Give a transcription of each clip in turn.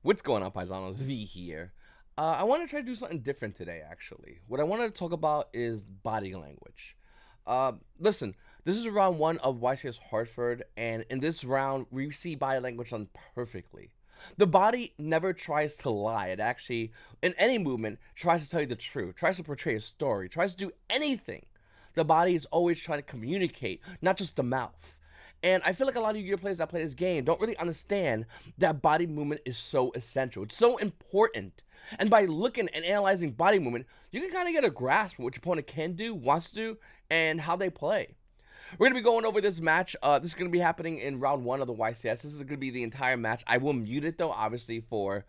What's going on, Paisanos? V here. I want to try to do something different today, actually. What I wanted to talk about is body language. Listen, this is round one of YCS Hartford, and in this round, we see body language done perfectly. The body never tries to lie. It actually, in any movement, tries to tell you the truth, tries to portray a story, tries to do anything. The body is always trying to communicate, not just the mouth. And I feel like a lot of Yu-Gi-Oh players that play this game don't really understand that body movement is so essential. It's so important. And by looking and analyzing body movement, you can kind of get a grasp of what your opponent can do, wants to do, and how they play. We're going to be going over this match. This is going to be happening in round one of the YCS. This is going to be the entire match. I will mute it, though, obviously, for,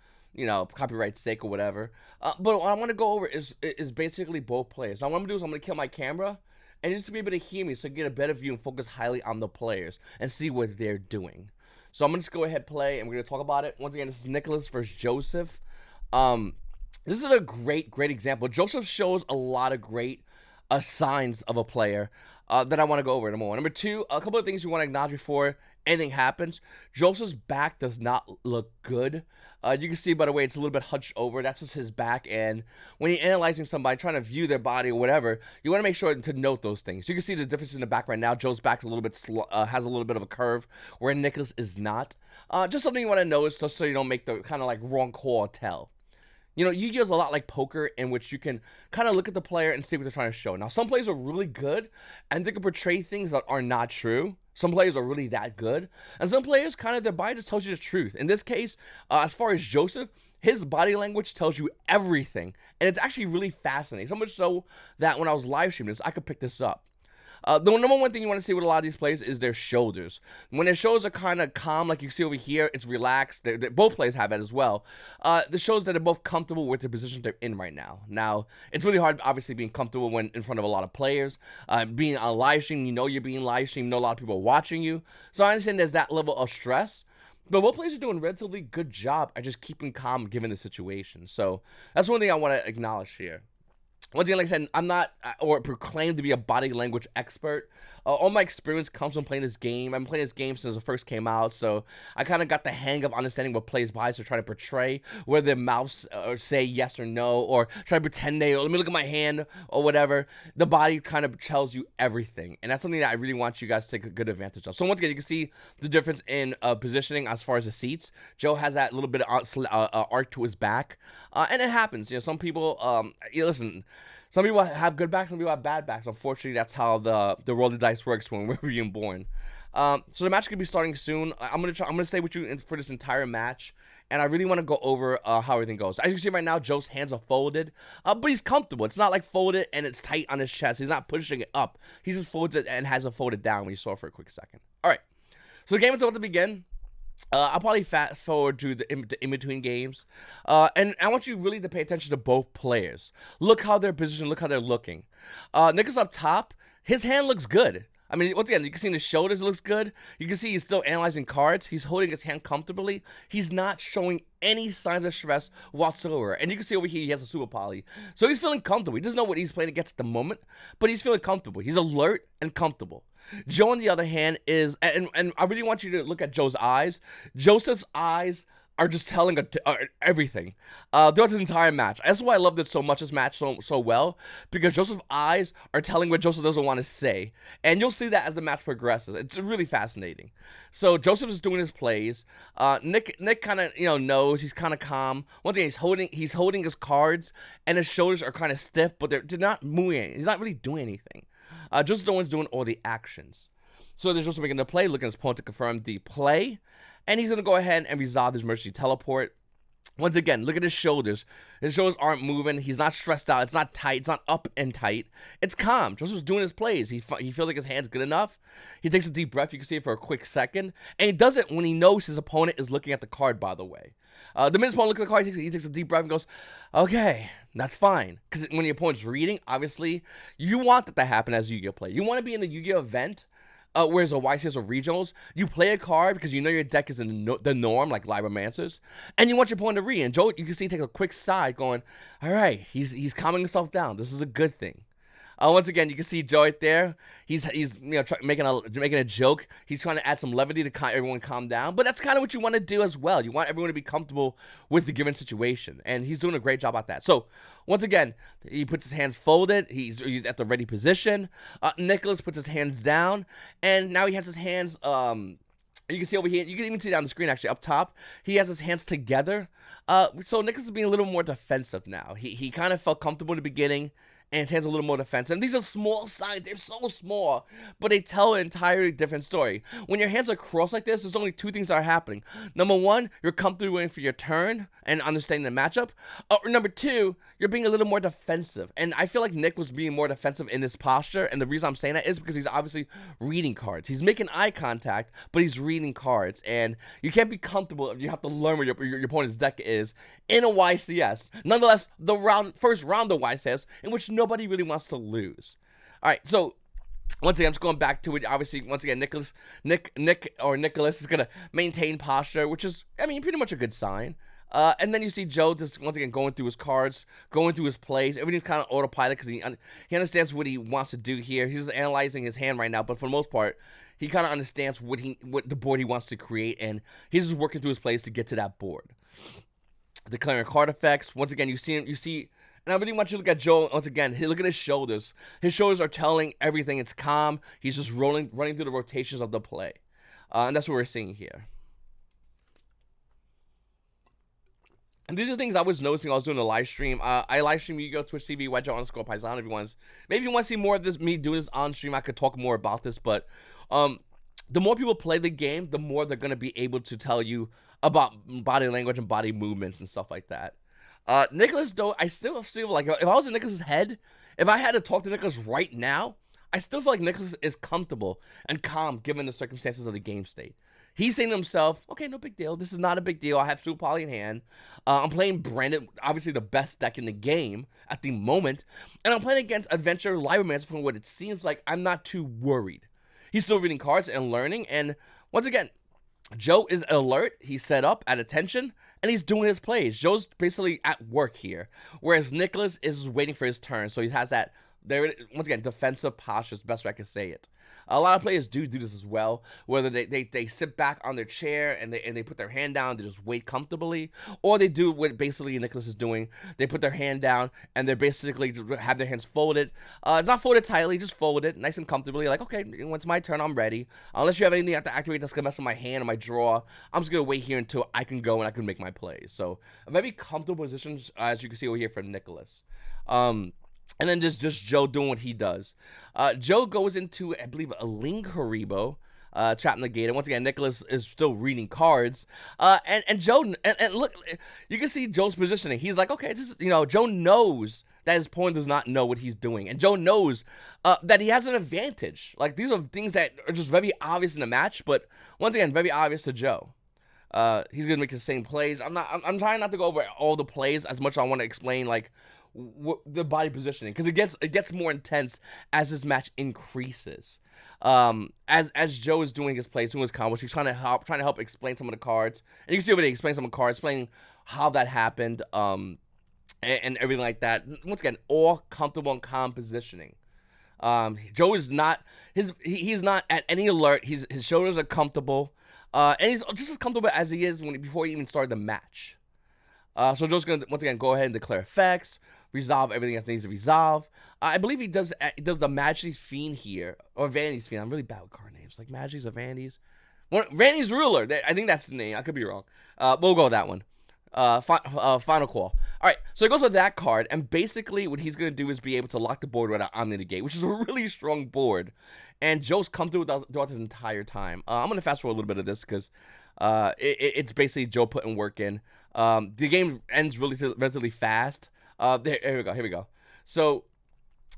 copyright sake or whatever. But what I want to go over is basically both players. Now, what I'm going to do is I'm going to kill my camera and just to be able to hear me so I can get a better view and focus highly on the players and see what they're doing. So I'm going to just go ahead and play, and we're going to talk about it. Once again, this is Nicholas versus Joseph. This is a great example. Joseph shows a lot of great signs of a player that I want to go over in a moment. Number two, a couple of things you want to acknowledge before anything happens. Joseph's back does not look good. You can see, by the way, it's a little bit hunched over. That's just his back. And when you're analyzing somebody, trying to view their body or whatever, you want to make sure to note those things. You can see the difference in the back right now. Joe's back a little bit has a little bit of a curve, where Nicholas is not. Just something you want to notice, just so you don't make the kind of like wrong call or tell. Yu-Gi-Oh's a lot like poker, in which you can kind of look at the player and see what they're trying to show. Now, some players are really good, and they can portray things that are not true. Some players are really that good, and some players kind of, their body just tells you the truth. In this case, as far as Joseph, his body language tells you everything, and it's actually really fascinating. So much so that when I was live streaming this, I could pick this up. The number one thing you want to see with a lot of these players is their shoulders. When their shoulders are kind of calm, like you see over here, it's relaxed. Both players have that as well. This shows that they're both comfortable with the position they're in right now. Now, it's really hard, obviously, being comfortable when in front of a lot of players. Being on live stream, you're being live streamed, a lot of people are watching you. So I understand there's that level of stress. But both players are doing a relatively good job at just keeping calm given the situation. So that's one thing I want to acknowledge here. Once again, like I said, I'm not or proclaimed to be a body language expert. All my experience comes from playing this game. I've been playing this game since it first came out, so I kind of got the hang of understanding what players' bodies are trying to portray, whether their mouths say yes or no, or try to pretend let me look at my hand, or whatever. The body kind of tells you everything, and that's something that I really want you guys to take a good advantage of. So once again, you can see the difference in positioning as far as the seats. Joe has that little bit of arc to his back, and it happens. Some people, listen. Some people have good backs, some people have bad backs. Unfortunately, that's how the roll of dice works when we're being born. So the match could be starting soon. I'm gonna stay with you for this entire match, and I really want to go over how everything goes. As you can see right now, Joe's hands are folded, but he's comfortable. It's not like folded and it's tight on his chest. He's not pushing it up. He just folds it and has it folded down. When you saw it for a quick second. All right, so the game is about to begin. I'll probably fast forward to the in-between games. And I want you really to pay attention to both players. Look how they're positioned. Look how they're looking. Nicholas up top, his hand looks good. I mean, once again, you can see in his shoulders, it looks good. You can see he's still analyzing cards. He's holding his hand comfortably. He's not showing any signs of stress whatsoever. And you can see over here, he has a super poly. So he's feeling comfortable. He doesn't know what he's playing against at the moment, but he's feeling comfortable. He's alert and comfortable. Joe, on the other hand, is, and I really want you to look at Joe's eyes. Joseph's eyes are just telling everything throughout this entire match. That's why I loved it so much, this match so well, because Joseph's eyes are telling what Joseph doesn't want to say, and you'll see that as the match progresses. It's really fascinating. So Joseph is doing his plays. Nick kind of knows, he's kind of calm. Once again, he's holding his cards, and his shoulders are kind of stiff, but they're not moving. He's not really doing anything. Joseph's the one's doing all the actions. So there's Joseph making the play, looking at his opponent to confirm the play. And he's going to go ahead and resolve his emergency teleport. Once again, look at his shoulders. His shoulders aren't moving. He's not stressed out. It's not tight. It's not up and tight. It's calm. Joseph's doing his plays. He feels like his hand's good enough. He takes a deep breath. You can see it for a quick second. And he does it when he knows his opponent is looking at the card, by the way. The minute his opponent looks at the card, he takes a deep breath and goes, okay, that's fine. Because when your opponent's reading, obviously, you want that to happen as Yu-Gi-Oh play. You want to be in the Yu-Gi-Oh event, whereas a YCS or regionals, you play a card because you know your deck is in the norm, like live romancers, and you want your opponent to read. And Joe, you can see, take a quick sigh, going, all right, he's calming himself down. This is a good thing. Once again, you can see Joe right there. He's making a joke. He's trying to add some levity to everyone calm down. But that's kind of what you want to do as well. You want everyone to be comfortable with the given situation, and he's doing a great job at that. So once again, he puts his hands folded. He's at the ready position. Nicholas puts his hands down, and now he has his hands. You can see over here. You can even see it on the screen actually up top. He has his hands together. So Nicholas is being a little more defensive now. He kind of felt comfortable in the beginning, and his hands are a little more defensive. And these are small signs. They're so small, but they tell an entirely different story. When your hands are crossed like this, there's only two things that are happening. Number one, you're comfortably waiting for your turn and understanding the matchup. Or number two, you're being a little more defensive. And I feel like Nick was being more defensive in this posture. And the reason I'm saying that is because he's obviously reading cards. He's making eye contact, but he's reading cards. And you can't be comfortable. You have to learn where your opponent's deck is in a YCS. Nonetheless, the first round of YCS, in which nobody really wants to lose. All right, so once again, I'm just going back to it. Obviously, once again, Nicholas is gonna maintain posture, which is, I mean, pretty much a good sign. And then you see Joe just once again going through his cards, going through his plays. Everything's kind of autopilot because he understands what he wants to do here. He's analyzing his hand right now, but for the most part, he kind of understands what the board he wants to create, and he's just working through his plays to get to that board. Declaring card effects. Once again, you see. And I really want you to look at Joe once again. Look at his shoulders. His shoulders are telling everything. It's calm. He's just running through the rotations of the play. And that's what we're seeing here. And these are things I was noticing. I was doing a live stream. I live stream Yugioh Twitch TV YGOPaisano. Maybe if you want to see more of this, me doing this on stream, I could talk more about this. But the more people play the game, the more they're going to be able to tell you about body language and body movements and stuff like that. Nicholas, though, I still feel like if I was in Nicholas's head, if I had to talk to Nicholas right now, I still feel like Nicholas is comfortable and calm given the circumstances of the game state. He's saying to himself, okay, no big deal. This is not a big deal. I have Super Poly in hand. I'm playing Brandon, obviously the best deck in the game at the moment. And I'm playing against Adventure Libromance from what it seems like. I'm not too worried. He's still reading cards and learning. And once again, Joe is alert. He's set up at attention. And he's doing his plays. Joe's basically at work here. Whereas Nicholas is waiting for his turn. So he has that, there, once again, defensive posture is the best way I can say it. A lot of players do this as well, whether they sit back on their chair and they put their hand down, they just wait comfortably, or they do what basically Nicholas is doing. They put their hand down and they basically have their hands folded. It's not folded tightly, just fold it nice and comfortably. Like, okay, when it's my turn, I'm ready. Unless you have anything you have to activate that's gonna mess with my hand or my draw, I'm just gonna wait here until I can go and I can make my plays. So a very comfortable position, as you can see over here for Nicholas. And then just Joe doing what he does. Joe goes into, I believe, a Ling Haribo, Trap Negator. Once again, Nicholas is still reading cards. And Joe, and look, you can see Joe's positioning. He's like, okay, this is, Joe knows that his opponent does not know what he's doing. And Joe knows that he has an advantage. Like, these are things that are just very obvious in the match, but once again, very obvious to Joe. He's going to make the same plays. I'm trying not to go over all the plays as much as I want to explain, like, the body positioning, because it gets more intense as this match increases. As Joe is doing his plays, doing his combos, he's trying to help explain some of the cards, and you can see over there he explains some of the cards, explaining how that happened, and everything like that. Once again, all comfortable and calm positioning. Joe is not he's not at any alert. His shoulders are comfortable, and he's just as comfortable as he is before he even started the match. So Joe's gonna once again go ahead and declare effects, resolve everything that needs to resolve. I believe he does the Magi's Fiend here, or Vanity's Fiend. I'm really bad with card names, like Magi's or Vanity's. Vanity's Ruler, I think that's the name. I could be wrong. We'll go with that one. Final call. All right, so he goes with that card, and basically what he's gonna do is be able to lock the board without Omni Negate, which is a really strong board. And Joe's come through throughout this entire time. I'm gonna fast forward a little bit of this because it's basically Joe putting work in. The game ends relatively fast. Here we go. So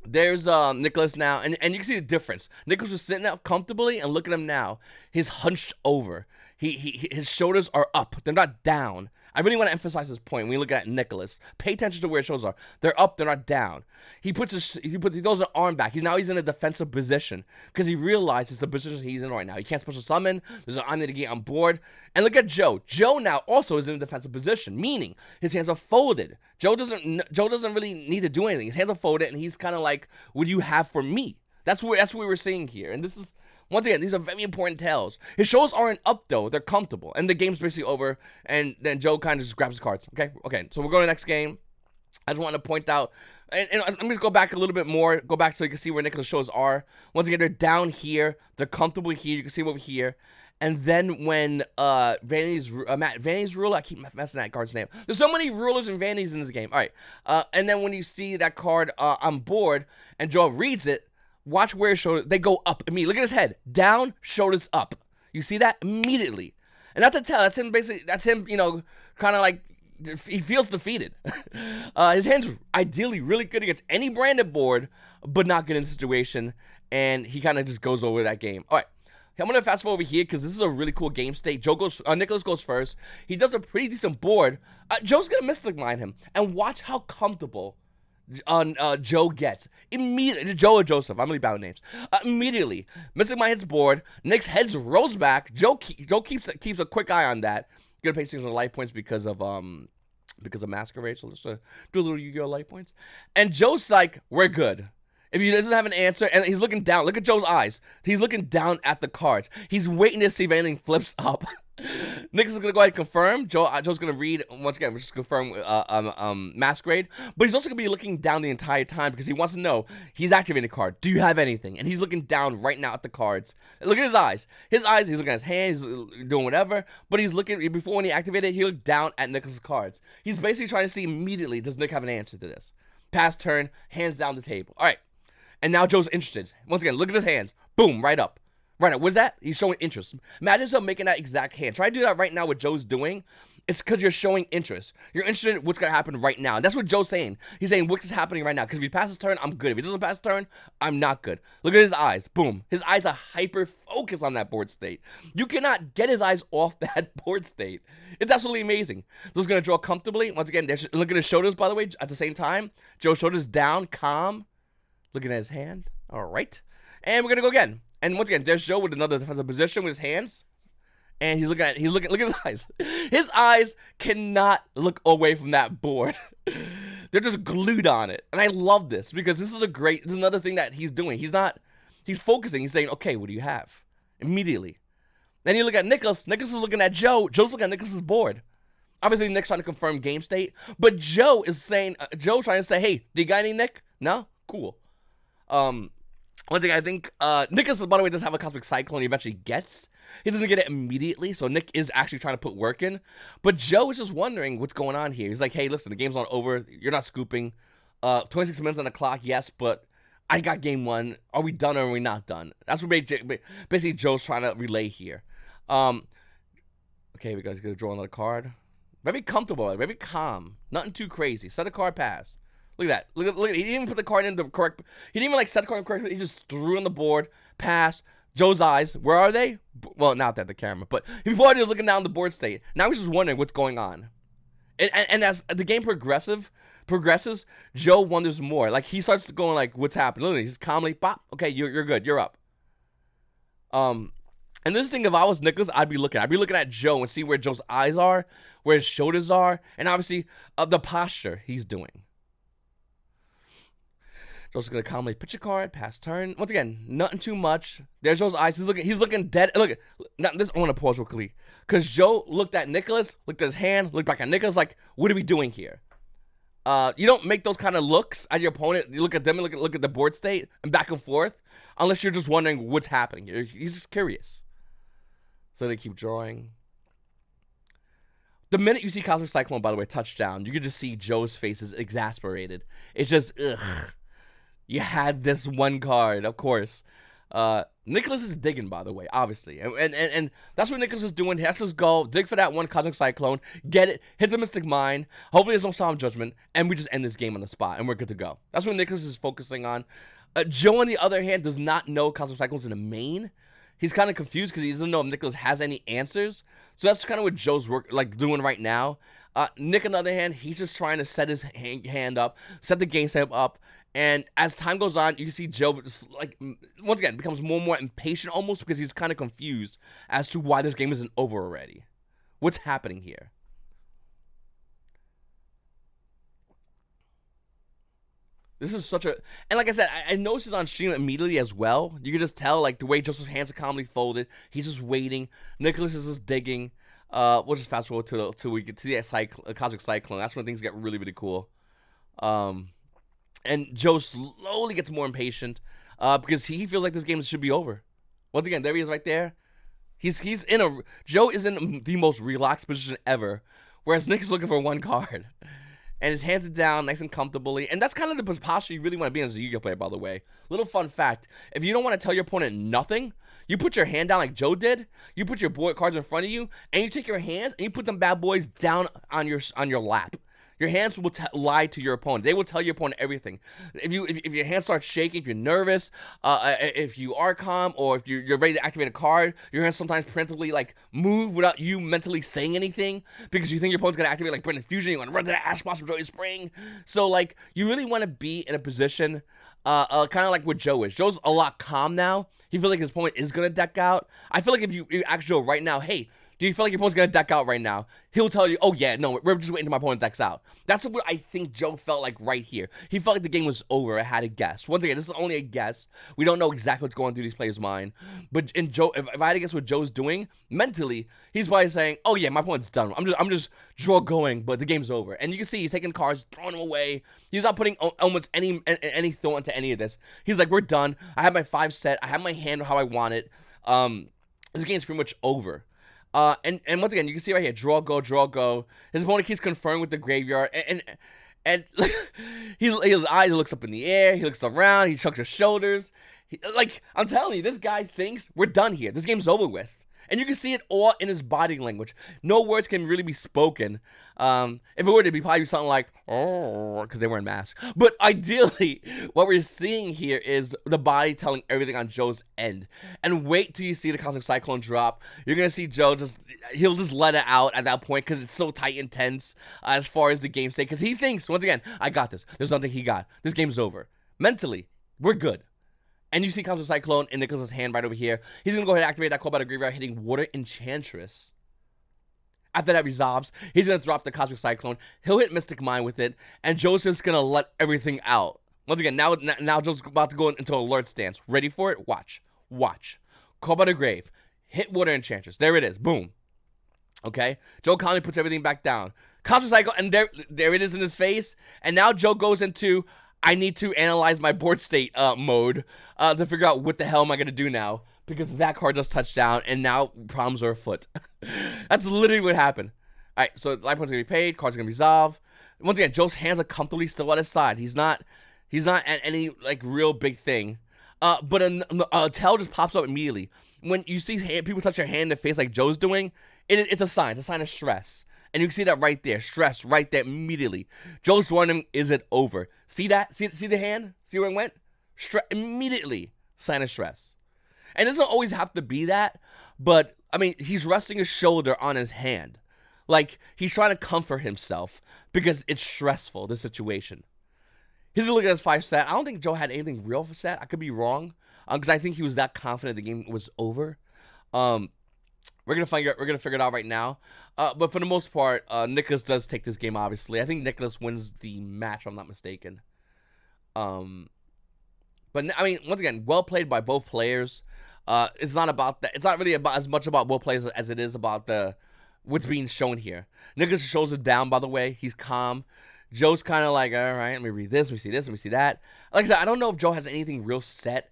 there's Nicholas now, and you can see the difference. Nicholas was sitting up comfortably, and look at him now. He's hunched over. his shoulders are up. They're not down. I really want to emphasize this point when you look at Nicholas. Pay attention to where his shoulders are. They're up, they're not down. He throws an arm back. He's in a defensive position because he realizes it's the position he's in right now. He can't special summon. There's an Omni to get on board. And look at Joe. Joe now also is in a defensive position, meaning his hands are folded. Joe doesn't really need to do anything. His hands are folded, and he's kind of like, "What do you have for me?" That's what we're seeing here. And this is, once again, these are very important tells. His shoulders aren't up, though. They're comfortable. And the game's basically over. And then Joe kind of just grabs his cards. Okay, so we're going to the next game. I just want to point out, and I'm going to go back a little bit more. Go back so you can see where Nicholas' shoulders are. Once again, they're down here. They're comfortable here. You can see them over here. And then when Vanny's ruler, I keep messing that card's name. There's so many rulers and Vanny's in this game. All right. And then when you see that card on board and Joe reads it, watch where his shoulders, they go up immediately. Look at his head. Down, shoulders up. You see that? Immediately. And that's a tell. That's him basically, kind of like, he feels defeated. His hand's ideally really good against any branded board, but not good in the situation. And he kind of just goes over that game. All right. I'm going to fast forward over here because this is a really cool game state. Nicholas goes first. He does a pretty decent board. Joe's going to Mystic Mine him. And watch how comfortable Joe gets. Immediately. Joe or Joseph. I'm really bad with names. Immediately. Mystic Mine hits board. Nick's head rolls back. Joe keeps a quick eye on that. Gonna pay 600 life points because of Masquerade. So let's do a little Yu-Gi-Oh life points. And Joe's like, we're good. If he doesn't have an answer, and he's looking down, look at Joe's eyes. He's looking down at the cards. He's waiting to see if anything flips up. Nicholas is going to go ahead and confirm. Joe's going to read, once again, we're just confirm Masquerade. But he's also going to be looking down the entire time because he wants to know, he's activating a card. Do you have anything? And he's looking down right now at the cards. Look at his eyes. He's looking at his hands, he's doing whatever. But he's looking, before when he activated, he looked down at Nicholas' cards. He's basically trying to see immediately, does Nick have an answer to this? Pass turn, hands down the table. All right. And now Joe's interested. Once again, look at his hands. Boom, right up. Right up. What's that? He's showing interest. Imagine yourself making that exact hand. Try to do that right now what Joe's doing. It's because you're showing interest. You're interested in what's going to happen right now. And that's what Joe's saying. He's saying what's happening right now. Because if he passes turn, I'm good. If he doesn't pass turn, I'm not good. Look at his eyes. Boom. His eyes are hyper-focused on that board state. You cannot get his eyes off that board state. It's absolutely amazing. Joe's going to draw comfortably. Once again, look at his shoulders, by the way, at the same time. Joe's shoulders down, calm. Looking at his hand. All right. And we're going to go again. And once again, there's Joe with another defensive position with his hands. And look at his eyes. His eyes cannot look away from that board. They're just glued on it. And I love this because this is another thing that he's doing. He's focusing. He's saying, okay, what do you have? Immediately. Then you look at Nicholas. Nicholas is looking at Joe. Joe's looking at Nicholas's board. Obviously, Nick's trying to confirm game state. But Joe's trying to say, hey, do you got any, Nick? No? Cool. One thing I think, Nicholas, by the way, does have a Cosmic Cyclone he eventually gets. He doesn't get it immediately, so Nick is actually trying to put work in. But Joe is just wondering what's going on here. He's like, hey, listen, the game's not over. You're not scooping. 26 minutes on the clock, yes, but I got game one. Are we done or are we not done? That's what basically Joe's trying to relay here. Okay, we guys going to draw another card. Very comfortable, very calm. Nothing too crazy. Set a card, pass. Look at that. Look at he didn't even put the card in the correct. He didn't even set the card correctly. He just threw it on the board. Pass. Joe's eyes. Where are they? Well, not that the camera, but before he was looking down the board state. Now he's just wondering what's going on. And as the game progresses, Joe wonders more. Like he starts going like, what's happening? Literally, he's calmly, pop. Okay, you're good. You're up. And this thing, if I was Nicholas, I'd be looking at Joe and see where Joe's eyes are, where his shoulders are, and obviously the posture he's doing. Joe's gonna calmly pitch a card, pass turn. Once again, nothing too much. There's Joe's eyes. He's looking dead. Look at this. I want to pause real quickly because Joe looked at Nicholas, looked at his hand, looked back at Nicholas, like, what are we doing here? You don't make those kind of looks at your opponent. You look at them and look at the board state and back and forth, unless you're just wondering what's happening. He's just curious. So they keep drawing. The minute you see Cosmic Cyclone, by the way, touchdown, you can just see Joe's face is exasperated. It's just, ugh. You had this one card, of course. Nicholas is digging, by the way, obviously. And that's what Nicholas is doing. He has to go dig for that one Cosmic Cyclone, get it, hit the Mystic Mine. Hopefully there's no Solemn Judgment, and we just end this game on the spot, and we're good to go. That's what Nicholas is focusing on. Joe, on the other hand, does not know Cosmic Cyclone's in the main. he's kind of confused because he doesn't know if Nicholas has any answers. So that's kind of what Joe's doing right now. Nick, on the other hand, he's just trying to set his hand up, set the game setup up, and as time goes on, you can see Joe just once again becomes more and more impatient almost because he's kind of confused as to why this game isn't over already. What's happening here? This is such a... And like I said, I noticed this on stream immediately as well. You can just tell, like, the way Joseph's hands are calmly folded. He's just waiting. Nicholas is just digging. We'll just fast forward till we get to that Cosmic Cyclone. That's when things get really, really cool. And Joe slowly gets more impatient because he feels like this game should be over. Once again, there he is right there. Joe is in the most relaxed position ever, whereas Nick is looking for one card. And his hands are down nice and comfortably. And that's kind of the posture you really want to be as a Yu-Gi-Oh player, by the way. Little fun fact. If you don't want to tell your opponent nothing, you put your hand down like Joe did. You put your board cards in front of you, and you take your hands, and you put them bad boys down on your lap. Your hands will lie to your opponent. They will tell your opponent everything. If your hands start shaking, if you're nervous, if you are calm, or if you're ready to activate a card, your hands sometimes preemptively move without you mentally saying anything because you think your opponent's gonna activate like Brendan Fusion. You want to run to the Ash Blossom Joy Spring. So you really want to be in a position, kind of like what Joe is. Joe's a lot calm now. He feels like his opponent is gonna deck out. I feel like if you ask Joe right now, hey, do you feel like your opponent's going to deck out right now? He'll tell you, oh yeah, no, we're just waiting until my opponent decks out. That's what I think Joe felt like right here. He felt like the game was over. I had to guess. Once again, this is only a guess. We don't know exactly what's going through these players' mind. But in Joe, if I had to guess what Joe's doing, mentally, he's probably saying, oh yeah, my opponent's done. I'm just draw going, but the game's over. And you can see he's taking cards, throwing them away. He's not putting almost any thought into any of this. He's like, we're done. I have my 5 set. I have my hand how I want it. This game's pretty much over. And once again, you can see right here, draw, go. His opponent keeps confirming with the graveyard, and his eyes looks up in the air, he looks around, he shrugs his shoulders. I'm telling you, this guy thinks we're done here. This game's over with. And you can see it all in his body language. No words can really be spoken. If it were, it'd be probably something like, oh, because they're wearing masks. But ideally, what we're seeing here is the body telling everything on Joe's end. And wait till you see the Cosmic Cyclone drop. You're going to see Joe he'll just let it out at that point because it's so tight and tense as far as the game state. Because he thinks, once again, I got this. There's nothing he got. This game's over. Mentally, we're good. And you see Cosmic Cyclone in Nicholas' hand right over here. He's going to go ahead and activate that call by the graveyard, hitting Water Enchantress. After that resolves, he's going to drop the Cosmic Cyclone. He'll hit Mystic Mind with it, and Joe's just going to let everything out. Once again, now Joe's about to go into alert stance. Ready for it? Watch. Call by the grave. Hit Water Enchantress. There it is. Boom. Okay? Joe calmly puts everything back down. Cosmic Cyclone, and there it is in his face. And now Joe goes into... I need to analyze my board state mode to figure out what the hell am I going to do now, because that card just touched down, and now problems are afoot. That's literally what happened. All right, so life points are going to be paid, cards are going to resolve. Once again, Joe's hands are comfortably still at his side. He's not at any real big thing. But a tail just pops up immediately. When you see people touch their hand in the face like Joe's doing, it's a sign. It's a sign of stress. And you can see that right there. Stress right there immediately. Joe's wondering, is it over? See that? See the hand? See where it went? Immediately. Sign of stress. And it doesn't always have to be that. But, I mean, he's resting his shoulder on his hand. He's trying to comfort himself because it's stressful, this situation. He's going to look at his 5 set. I don't think Joe had anything real for set. I could be wrong. Because I think he was that confident the game was over. We're gonna figure it out right now. But for the most part, Nicholas does take this game. Obviously, I think Nicholas wins the match, if I'm not mistaken. But I mean, once again, well played by both players. It's not about that. It's not really about as much about both players as it is about what's being shown here. Nicholas shows it down. By the way, he's calm. Joe's kind of like, all right, let me read this, let me see this, let me see that. Like I said, I don't know if Joe has anything real set.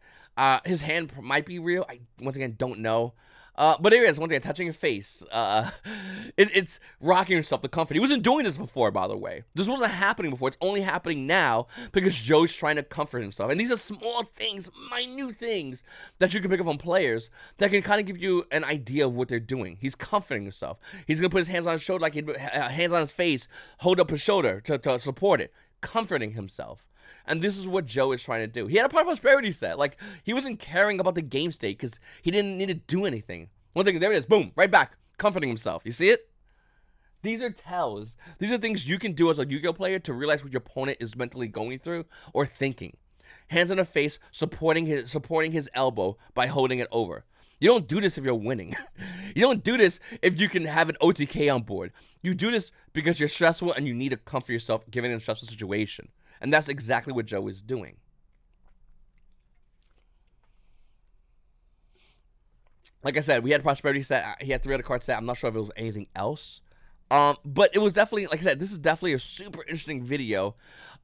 His hand might be real. I once again don't know. But there he is, once again, touching your face. It's rocking himself to comfort. He wasn't doing this before, by the way. This wasn't happening before. It's only happening now because Joe's trying to comfort himself. And these are small things, minute things that you can pick up on players that can kind of give you an idea of what they're doing. He's comforting himself. He's going to put his hands on his shoulder, hands on his face, hold up his shoulder to support it. Comforting himself. And this is what Joe is trying to do. He had a prosperity set. Like, he wasn't caring about the game state because he didn't need to do anything. One thing, there it is. Boom, right back. Comforting himself. You see it? These are tells. These are things you can do as a Yu-Gi-Oh player to realize what your opponent is mentally going through or thinking. Hands on the face, supporting his elbow by holding it over. You don't do this if you're winning. You don't do this if you can have an OTK on board. You do this because you're stressful and you need to comfort yourself given a stressful situation. And that's exactly what Joe is doing. Like I said, we had a prosperity set. He had 3 other cards set. I'm not sure if it was anything else. But it was definitely, like I said, this is definitely a super interesting video.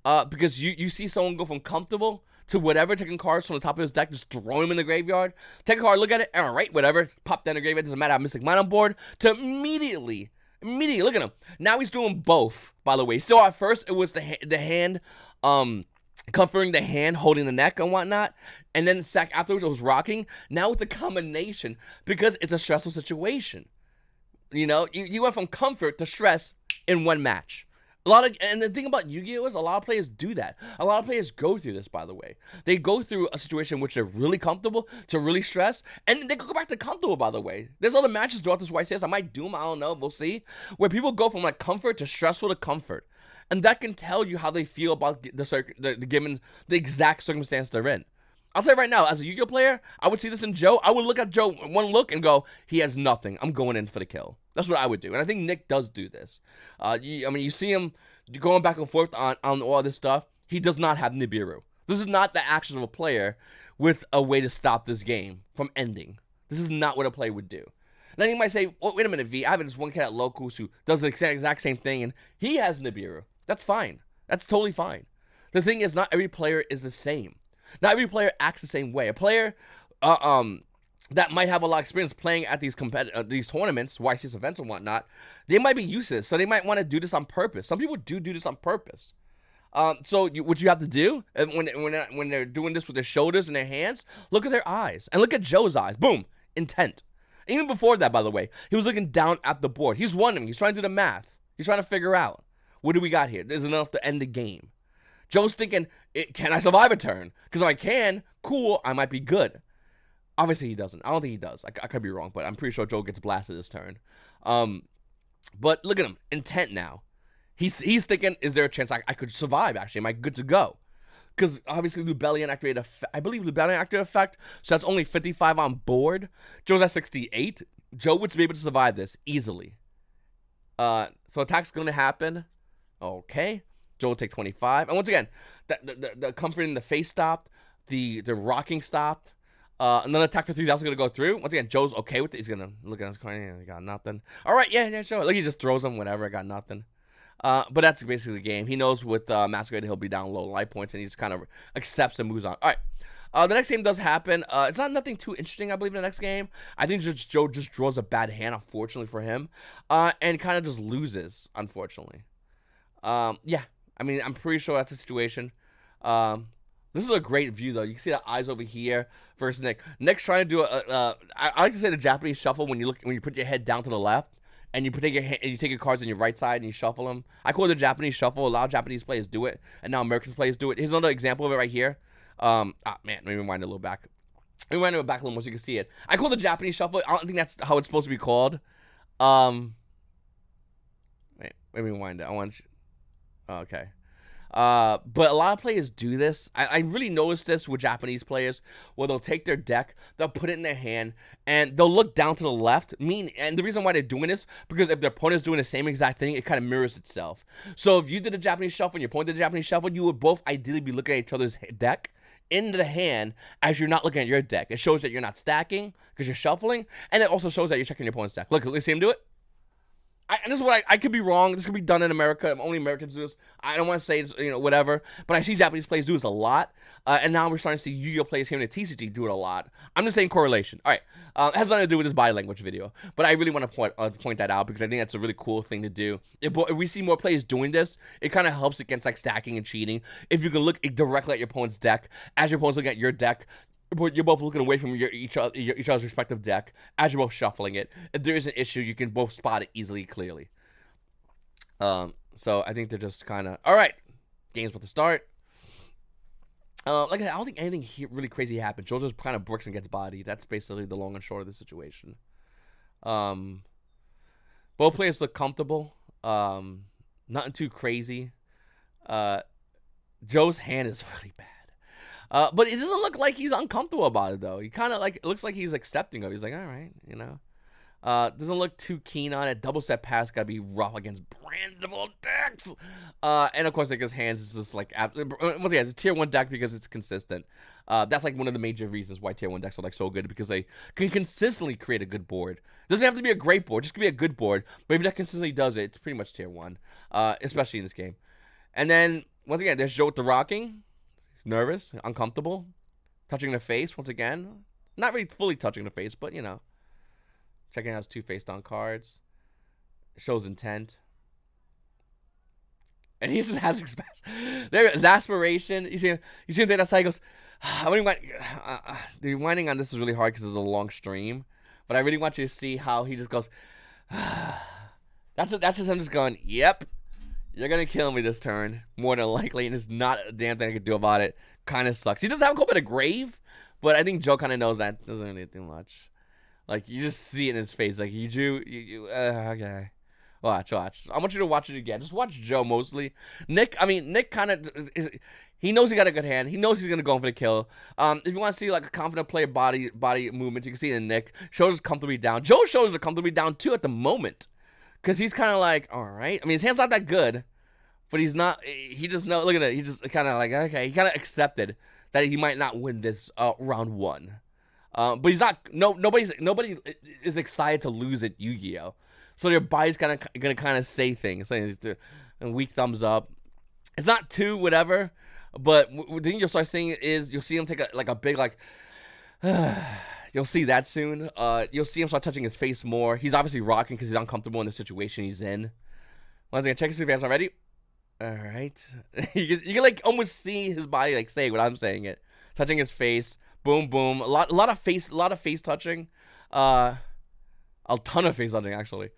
Because you see someone go from comfortable to whatever, taking cards from the top of his deck, just throw him in the graveyard. Take a card, look at it, all right, whatever. Pop down the graveyard, doesn't matter, I have Mystic Mine on board. To immediately, look at him. Now he's doing both, by the way. So at first, it was the hand, comforting the hand, holding the neck and whatnot. And then afterwards, it was rocking. Now it's a combination because it's a stressful situation. You know, you went from comfort to stress in one match. And the thing about Yu-Gi-Oh is a lot of players do that. A lot of players go through this, by the way. They go through a situation in which they're really comfortable to really stressed, and they go back to comfortable, by the way. There's other matches throughout this YCS. I might do them, I don't know, we'll see, where people go from like comfort to stressful to comfort. And that can tell you how they feel about given the exact circumstance they're in. I'll tell you right now, as a Yu-Gi-Oh player, I would see this in Joe. I would look at Joe one look and go, he has nothing. I'm going in for the kill. That's what I would do. And I think Nick does do this. You see him going back and forth on all this stuff. He does not have Nibiru. This is not the actions of a player with a way to stop this game from ending. This is not what a player would do. Now you might say, well, wait a minute, V. I have this one cat at Locus who does the exact same thing, and he has Nibiru. That's fine. That's totally fine. The thing is, not every player is the same. Not every player acts the same way. A player that might have a lot of experience playing at these tournaments, YCS events and whatnot, they might be used to this, so they might want to do this on purpose. Some people do this on purpose. So what you have to do when they're doing this with their shoulders and their hands, look at their eyes and look at Joe's eyes. Boom, intent. Even before that, by the way, he was looking down at the board. He's wondering. He's trying to do the math. He's trying to figure out, what do we got here? There's enough to end the game. Joe's thinking, can I survive a turn? Because if I can, cool, I might be good. Obviously, he doesn't. I don't think he does. I could be wrong, but I'm pretty sure Joe gets blasted this turn. But look at him. Intent now. He's thinking, is there a chance I could survive, actually? Am I good to go? Because obviously, Lubellian activated effect. I believe Lubellian activated effect, so that's only 55 on board. Joe's at 68. Joe would be able to survive this easily. So attack's going to happen. Okay. Joe will take 25. And once again, the comfort in the face stopped. The rocking stopped. Another attack for 3,000 going to go through. Once again, Joe's okay with it. He's going to look at his coin. He got nothing. All right, yeah, sure. Look, he just throws him, whatever. I got nothing. But that's basically the game. He knows with Masquerade he'll be down low life points, and he just kind of accepts and moves on. All right. The next game does happen. It's not nothing too interesting, I believe, in the next game. I think Joe just draws a bad hand, unfortunately for him, and kind of just loses, unfortunately. Yeah. I mean, I'm pretty sure that's the situation. This is a great view, though. You can see the eyes over here versus Nick. Nick's trying to do I like to say the Japanese shuffle when you put your head down to the left and you take your cards on your right side and you shuffle them. I call it the Japanese shuffle. A lot of Japanese players do it, and now American players do it. Here's another example of it right here. Man, let me rewind it a little back. Let me rewind it back a little more so you can see it. I call it the Japanese shuffle. I don't think that's how it's supposed to be called. Wait, let me rewind it. I want you. Okay. But a lot of players do this. I really noticed this with Japanese players where they'll take their deck, they'll put it in their hand, and they'll look down to the left. And the reason why they're doing this, because if their opponent's doing the same exact thing, it kind of mirrors itself. So if you did a Japanese shuffle and your opponent did a Japanese shuffle, you would both ideally be looking at each other's deck into the hand as you're not looking at your deck. It shows that you're not stacking because you're shuffling, and it also shows that you're checking your opponent's deck. Look, let's see him do it. And this is what I could be wrong. This could be done in America. Only Americans do this. I don't want to say it's, whatever. But I see Japanese players do this a lot. And now we're starting to see Yu-Gi-Oh players here in the TCG do it a lot. I'm just saying correlation. All right. It has nothing to do with this body language video. But I really want to point that out because I think that's a really cool thing to do. If we see more players doing this, it kind of helps against like stacking and cheating. If you can look directly at your opponent's deck as your opponent's looking at your deck, you're both looking away from each other's respective deck as you're both shuffling it. If there is an issue, you can both spot it easily, clearly. So I think they're just kind of... All right. Game's about to start. Like I don't think anything really crazy happened. Joe just kind of bricks and gets bodied. That's basically the long and short of the situation. Um, Both players look comfortable. Nothing too crazy. Uh, Joe's hand is really bad. But it doesn't look like he's uncomfortable about it though. He kind of like it looks like he's accepting of it. He's like, all right, you know. Doesn't look too keen on it. Double set pass gotta be rough against brandable decks. And of course, like his hands is just like once again, it's a tier 1 deck because it's consistent. That's like one of the major reasons why tier 1 decks are like so good, because they can consistently create a good board. It doesn't have to be a great board, just can be a good board. But if that consistently does it, it's pretty much tier 1. Especially in this game. And then once again, there's Joe with the rocking. He's nervous, uncomfortable, touching the face once again. Not really fully touching the face, but you know. Checking out his 2 face-down cards. Shows intent. And he just has exasperation. You see him take that side. He goes, the winding on this is really hard because it's a long stream. But I really want you to see how he just goes, that's just him just going, yep, you're going to kill me this turn, more than likely. And there's not a damn thing I can do about it. Kind of sucks. He does have a couple bit of grave, but I think Joe kind of knows that doesn't really do much. Like, you just see it in his face. Like, okay. Watch. I want you to watch it again. Just watch Joe mostly. Nick kind of, he knows he got a good hand. He knows he's going to go for the kill. If you want to see, like, a confident player body movement, you can see it in Nick. Shows comfortably down. Joe shows comfortably down, too, at the moment. Because he's kind of like, all right. I mean, his hand's not that good. But he's not, he just knows, look at it. He just kind of like, okay. He kind of accepted that he might not win this round 1. But he's not. Nobody is excited to lose at Yu-Gi-Oh. So their body's gonna kind of say things, saying and weak thumbs up. It's not too whatever, but the thing you'll start seeing is you'll see him take a big like. You'll see that soon. You'll see him start touching his face more. He's obviously rocking because he's uncomfortable in the situation he's in. Once again, check his advance already. All right, you can like almost see his body like say what I'm saying it, touching his face. Boom, boom. A lot of face touching. A ton of face touching actually.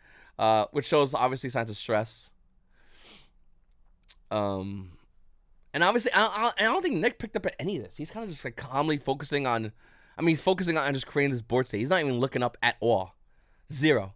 Which shows obviously signs of stress. And obviously I don't think Nick picked up at any of this. He's kind of just like calmly focusing on. I mean, he's focusing on just creating this board state. He's not even looking up at all. Zero.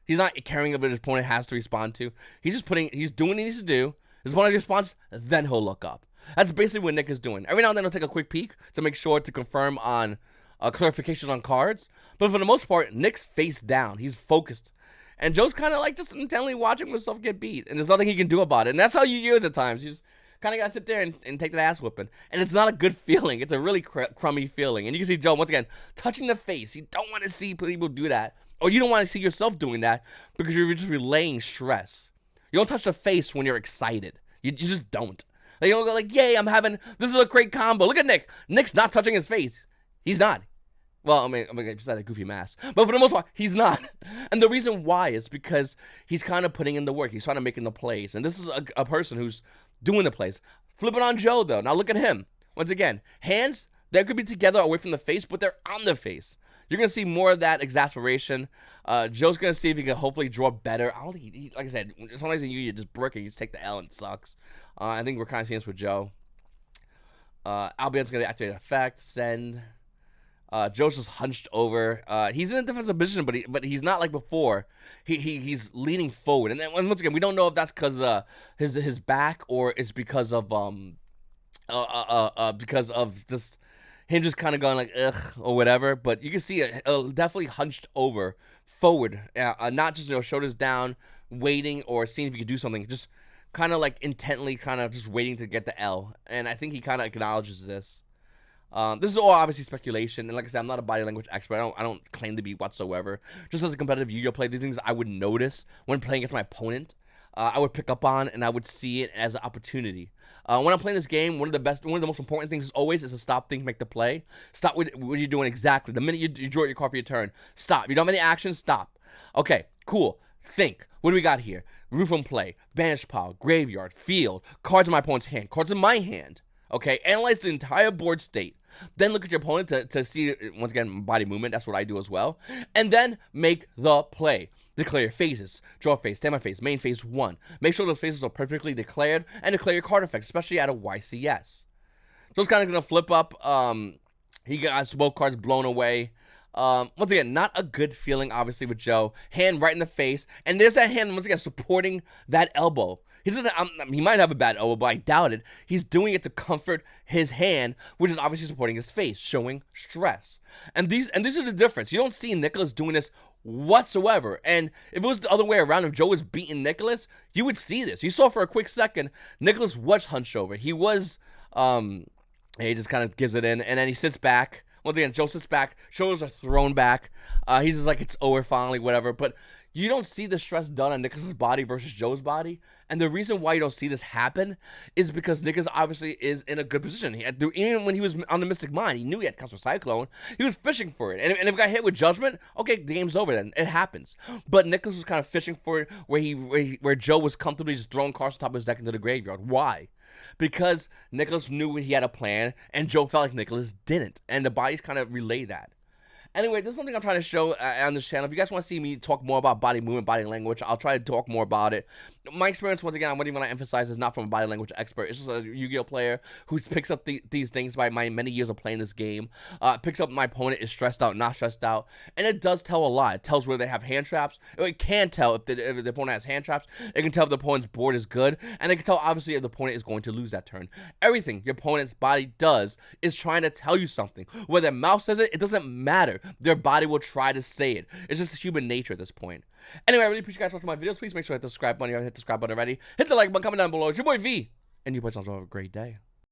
He's not caring about what his opponent has to respond to. He's just doing what he needs to do. His opponent responds, then he'll look up. That's basically what Nick is doing. Every now and then he'll take a quick peek to make sure to confirm on clarification on cards. But for the most part, Nick's face down. He's focused. And Joe's kind of like just intently watching himself get beat. And there's nothing he can do about it. And that's how you use it at times. You just kind of got to sit there and take that ass whipping. And it's not a good feeling. It's a really crummy feeling. And you can see Joe, once again, touching the face. You don't want to see people do that. Or you don't want to see yourself doing that because you're just relaying stress. You don't touch the face when you're excited. You just don't. Like, you don't go like, yay, this is a great combo. Look at Nick. Nick's not touching his face. He's not. Well, I mean, he's got a goofy mask. But for the most part, he's not. And the reason why is because he's kind of putting in the work. He's trying to make in the plays. And this is a person who's doing the plays. Flip it on Joe, though. Now look at him. Once again, hands, they could be together away from the face, but they're on the face. You're going to see more of that exasperation. Joe's going to see if he can hopefully draw better. I don't think he like I said, sometimes you just brick it, you just take the L and it sucks. I think we're kind of seeing this with Joe. Albion's going to activate effect, send. Joe's just hunched over. He's in a defensive position, but he's not like before. He's leaning forward. And then once again, we don't know if that's because of his back or it's because of this him just kind of going like ugh or whatever. But you can see it definitely hunched over forward, not just shoulders down, waiting or seeing if he could do something. Just kind of like intently, kind of just waiting to get the L. And I think he kind of acknowledges this. This is all obviously speculation, and like I said, I'm not a body language expert. I don't claim to be whatsoever. Just as a competitive Yu-Gi-Oh play, these things I would notice when playing against my opponent. I would pick up on, and I would see it as an opportunity. When I'm playing this game, one of the most important things always is to stop, think, make the play. Stop what you're doing exactly. The minute you draw your card for your turn, stop. You don't have any actions, stop. Okay, cool. Think. What do we got here? Roof and play, banish pile, graveyard, field, cards in my opponent's hand, cards in my hand. Okay, analyze the entire board state. Then look at your opponent to see, once again, body movement. That's what I do as well. And then make the play. Declare your phases. Draw phase, standby phase, main phase 1. Make sure those phases are perfectly declared and declare your card effects, especially out of YCS. So it's kind of gonna flip up. He got both cards blown away. Once again, not a good feeling, obviously, with Joe. Hand right in the face, and there's that hand once again supporting that elbow. He doesn't. He might have a bad elbow, but I doubt it. He's doing it to comfort his hand, which is obviously supporting his face, showing stress. And these are the difference. You don't see Nicholas doing this whatsoever. And if it was the other way around, if Joe was beating Nicholas, you would see this. You saw for a quick second, Nicholas was hunched over. He was, he just kind of gives it in, and then he sits back. Once again, Joe sits back, shoulders are thrown back. He's just like, it's over finally, whatever. But you don't see the stress done on Nicholas's body versus Joe's body. And the reason why you don't see this happen is because Nicholas obviously is in a good position. Even when he was on the Mystic Mind, he knew he had Counter Cyclone. He was fishing for it. And if it got hit with Judgment, okay, the game's over then. It happens. But Nicholas was kind of fishing for it where Joe was comfortably just throwing cards on top of his deck into the graveyard. Why? Because Nicholas knew he had a plan, and Joe felt like Nicholas didn't. And the bodies kind of relay that. Anyway, this is something I'm trying to show on this channel. If you guys want to see me talk more about body movement, body language, I'll try to talk more about it. My experience, once again, I wouldn't want to emphasize, is not from a body language expert. It's just a Yu-Gi-Oh player who picks up these things by my many years of playing this game. Picks up my opponent is stressed out, not stressed out. And it does tell a lot. It tells where they have hand traps. It can tell if the opponent has hand traps. It can tell if the opponent's board is good. And it can tell, obviously, if the opponent is going to lose that turn. Everything your opponent's body does is trying to tell you something. Whether their mouth says it, it doesn't matter. Their body will try to say it. It's just human nature at this point. Anyway, I really appreciate you guys watching my videos. Please make sure to hit the subscribe button. If you haven't hit the subscribe button already, hit the like button, comment down below. It's your boy V, and YGOPaisano. Have a great day.